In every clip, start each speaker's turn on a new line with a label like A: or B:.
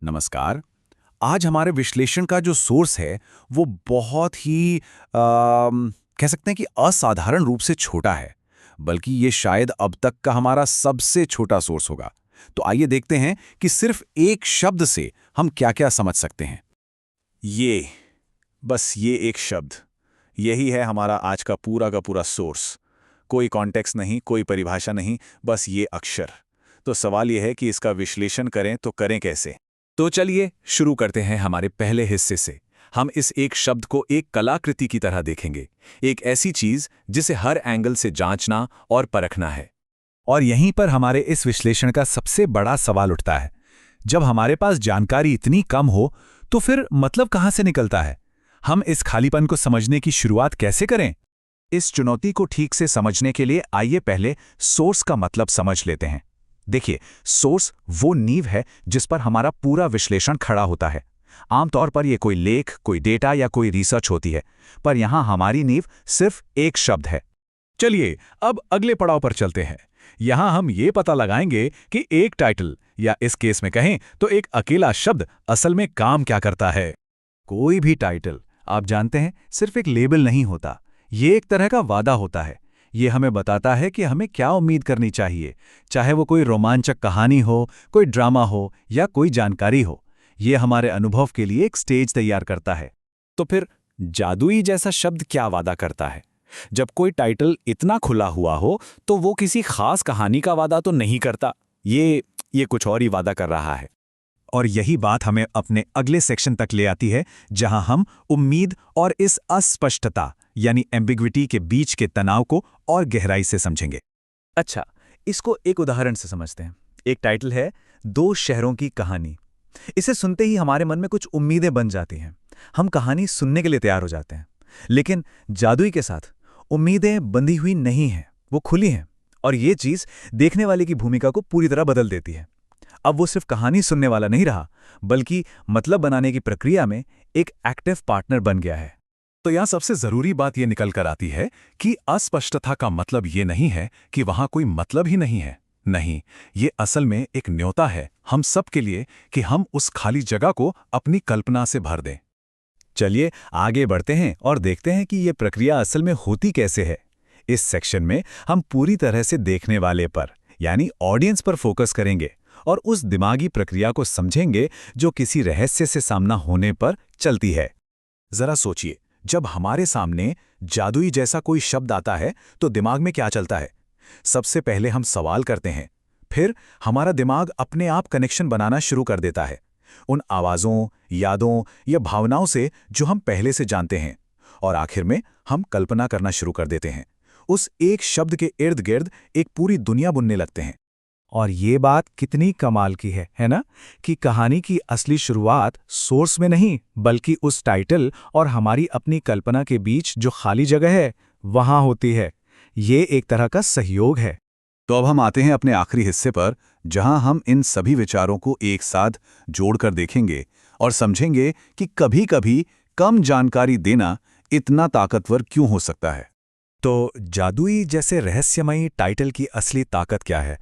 A: नमस्कार। आज हमारे विश्लेषण का जो सोर्स है वो बहुत ही कह सकते हैं कि असाधारण रूप से छोटा है, बल्कि ये शायद अब तक का हमारा सबसे छोटा सोर्स होगा। तो आइए देखते हैं कि सिर्फ एक शब्द से हम क्या-क्या समझ सकते हैं।
B: ये बस ये एक शब्द, यही है हमारा आज का पूरा सोर्स। कोई कॉन्टेक्स्ट नहीं, कोई परिभाषा नहीं, बस ये अक्षर। तो सवाल यह है कि इसका विश्लेषण करें तो करें कैसे।
C: तो चलिए शुरू करते हैं हमारे पहले हिस्से से। हम इस एक शब्द को एक कलाकृति की तरह देखेंगे, एक ऐसी चीज जिसे हर एंगल से जांचना और परखना है।
D: और यहीं पर हमारे इस विश्लेषण का सबसे बड़ा सवाल उठता है। जब हमारे पास जानकारी इतनी कम हो तो फिर मतलब कहाँ से निकलता है? हम इस खालीपन को समझने की शुरुआत कैसे करें?
E: इस चुनौती को ठीक से समझने के लिए आइए पहले सोर्स का मतलब समझ लेते हैं। देखिए, सोर्स वो नींव है जिस पर हमारा पूरा विश्लेषण खड़ा होता है। आमतौर पर यह कोई लेख, कोई डेटा या कोई रिसर्च होती है, पर यहां हमारी नींव सिर्फ एक शब्द है।
D: चलिए अब अगले पड़ाव पर चलते हैं। यहां हम ये पता लगाएंगे कि एक टाइटल या इस केस में कहें तो एक अकेला शब्द असल में काम क्या करता है। कोई भी टाइटल, आप जानते हैं, सिर्फ एक लेबल नहीं होता। ये एक तरह का वादा होता है। ये हमें बताता है कि हमें क्या उम्मीद करनी चाहिए, चाहे वो कोई रोमांचक कहानी हो, कोई ड्रामा हो या कोई जानकारी हो। ये हमारे अनुभव के लिए एक स्टेज तैयार करता है।
C: तो फिर जादुई जैसा शब्द क्या वादा करता है? जब कोई टाइटल इतना खुला हुआ हो तो वो किसी खास कहानी का वादा तो नहीं करता। ये कुछ और ही वादा कर रहा है।
E: और यही बात हमें अपने अगले सेक्शन तक ले आती है, जहां हम उम्मीद और इस अस्पष्टता यानी एम्बिग्विटी के बीच के तनाव को और गहराई से समझेंगे।
D: अच्छा, इसको एक उदाहरण से समझते हैं। एक टाइटल है दो शहरों की कहानी। इसे सुनते ही हमारे मन में कुछ उम्मीदें बन जाती हैं। हम कहानी सुनने के लिए तैयार हो जाते हैं। लेकिन जादुई के साथ उम्मीदें बंधी हुई नहीं हैं, वो खुली हैं। और ये चीज़ देखने वाले की भूमिका को पूरी तरह बदल देती है। अब वो सिर्फ कहानी सुनने वाला नहीं रहा, बल्कि मतलब बनाने की प्रक्रिया में एक एक्टिव पार्टनर बन गया है।
E: तो यहाँ सबसे जरूरी बात ये निकल कर आती है कि अस्पष्टता का मतलब ये नहीं है कि वहां कोई मतलब ही नहीं है। नहीं, ये असल में एक न्योता है हम सब के लिए कि हम उस खाली जगह को अपनी कल्पना से भर दें।
D: चलिए आगे बढ़ते हैं और देखते हैं कि ये प्रक्रिया असल में होती कैसे है। इस सेक्शन में हम पूरी तरह से देखने वाले पर, यानी ऑडियंस पर फोकस करेंगे और उस दिमागी प्रक्रिया को समझेंगे जो किसी रहस्य से सामना होने पर चलती है।
E: जरा सोचिए, जब हमारे सामने जादुई जैसा कोई शब्द आता है तो दिमाग में क्या चलता है? सबसे पहले हम सवाल करते हैं, फिर हमारा दिमाग अपने आप कनेक्शन बनाना शुरू कर देता है उन आवाज़ों, यादों या भावनाओं से जो हम पहले से जानते हैं, और आखिर में हम कल्पना करना शुरू कर देते हैं। उस एक शब्द के इर्द गिर्द एक पूरी दुनिया बुनने लगते हैं।
D: और ये बात कितनी कमाल की है ना? कि कहानी की असली शुरुआत सोर्स में नहीं, बल्कि उस टाइटल और हमारी अपनी कल्पना के बीच जो खाली जगह है, वहां होती है। ये एक तरह का सहयोग है।
E: तो अब हम आते हैं अपने आखिरी हिस्से पर, जहां हम इन सभी विचारों को एक साथ जोड़कर देखेंगे और समझेंगे कि कभी-कभी कम जानकारी देना इतना ताकतवर क्यों हो सकता है।
D: तो जादुई जैसे रहस्यमयी टाइटल की असली ताकत क्या है?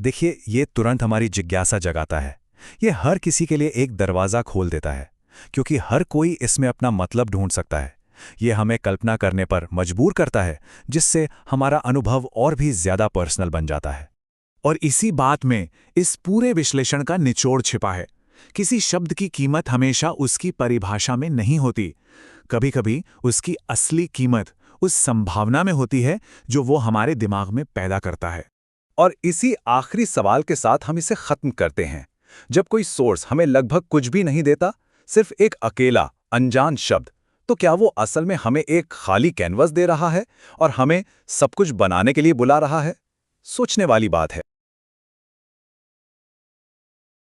D: देखिए, ये तुरंत हमारी जिज्ञासा जगाता है। ये हर किसी के लिए एक दरवाज़ा खोल देता है, क्योंकि हर कोई इसमें अपना मतलब ढूंढ सकता है। ये हमें कल्पना करने पर मजबूर करता है, जिससे हमारा अनुभव और भी ज़्यादा पर्सनल बन जाता है।
E: और इसी बात में इस पूरे विश्लेषण का निचोड़ छिपा है। किसी शब्द की कीमत हमेशा उसकी परिभाषा में नहीं होती। कभी-कभी उसकी असली कीमत उस संभावना में होती है जो वो हमारे दिमाग में पैदा करता है।
A: और इसी आखिरी सवाल के साथ हम इसे खत्म करते हैं। जब कोई सोर्स हमें लगभग कुछ भी नहीं देता, सिर्फ एक अकेला अनजान शब्द, तो क्या वो असल में हमें एक खाली कैनवस दे रहा है और हमें सब कुछ बनाने के लिए बुला रहा है? सोचने वाली बात है।